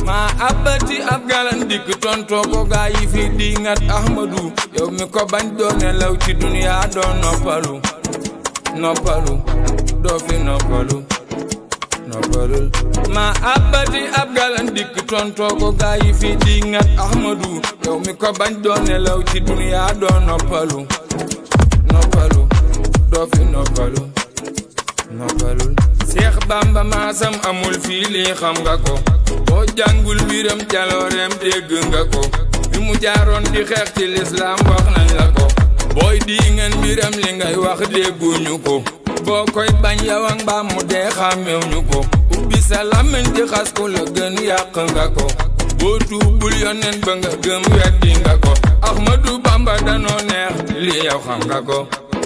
ma abati ab galan dik tonto ko gaa yi fi dingat Ahmadu yow mi ko bañ doon nelaw ci dunya do noppalu do fi noppalu ma abati ab galan dik tonto ko gaa yi fi dingat Ahmadu yow mi ko bañ doon nelaw ci dunya do noppalu do fi noppalu Cheikh Bamba maasam amul fii lii xam nga ko boo jàngul mbiram jaloorem dégg nga ko bi mu jaaroon di xeex ci lislaam wax nañ la ko booy di ngeen mbiram li ngay wax dégguñu ko boo koy bañ yow ak mbaam mu dee xàmmewuñu ko ubbi sa làmmiñ di xas ko la gën yàq nga ko boo tuubul yoneen ba nga gëm weddi nga ko Ahmadu Bamba danoo neex lii yow xam nga ko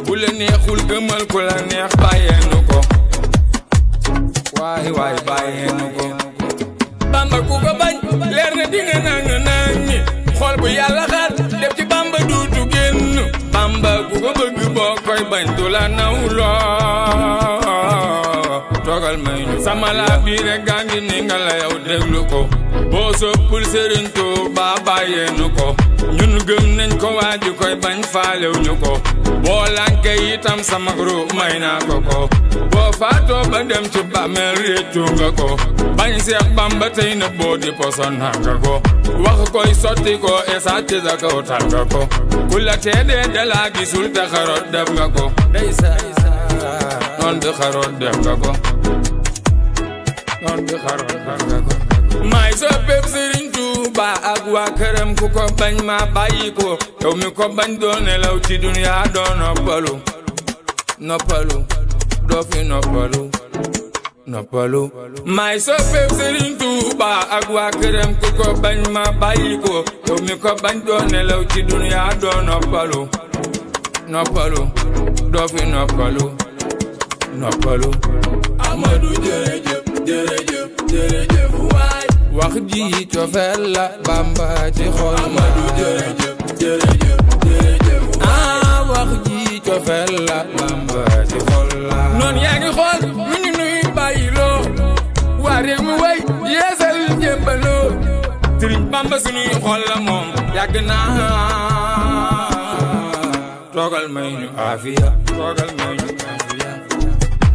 bu la neexul gëmal ku la neex bàyyeenu ko waay bàyyeenu ko Bamba ku ko bañ leer na dinga nang ñi xool bu yàlla xaar def ci Bamba duutu génn Bamba ku ko bëgg boo koy bañ du la nawloo toogal may ñu sama laa bii rek gaa ngi ni nga la yow déglu ko boo soppul Sëriñ Tuubaa bàyyeenu ko ñun gëm nañ ko waaju koy bañ faalew ñu ko boo lànke itam sama ru may naa ko boo faatoo ba dem ci bàmmeel réccu nga ko bañ Seex Bamba tey na boo di poson nga ko wax koy sotti ko esaat ci sa kaw tal nga ko ku la teedee da laa gisul te xaroot def nga ko noon di xaroot def nga ko maay soppeeb Sëriñ Tuubaa ak waa këram ku ko bañ ma bàyyi ko yow mi ko bañ doo nelaw ci dunya doo noppalu doo fi noppalu maay soppeeb Sëriñ Tuubaa ak waa këram ku ko bañ ma bàyyi ko yow mi ko bañ doo nelaw ci dunya doo noppalu doo fi noppalu Ahmadu jërëjëf waay wax ji cofeel la Bamba ci xol Ahmadu jërëjëf wax ji cofeel la Bamba ci xol la noon yaa ngi xool lu ñu nuy bàyyiloo waa réew mi way yeesal jébbaloo Sëriñ Bamba sunuy xol la moom yàgg naa toogal may ñu aafiya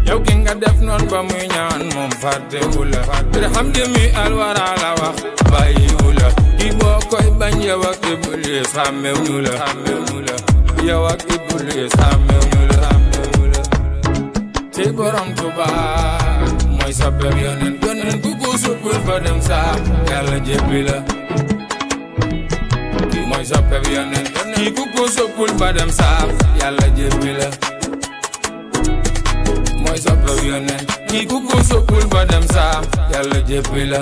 yow ki nga def noon ba muy ñaan moom fàttewula xam jëmi alwara la wax bàyyiwula ki boo koy bañ yow ak Iblis xàmmew ñu la yow ak Iblis xàmmew ñu la ci borom Tuubaa mooy soppeb yoneen ku ko suppul ba dem saam yàlla jébbi la mooy soppeb yoneen ku ko suppul ba dem saam yàlla jébbi la mooy soppeb yoneen ku ko suppul ba dem saam yàlla jébbi la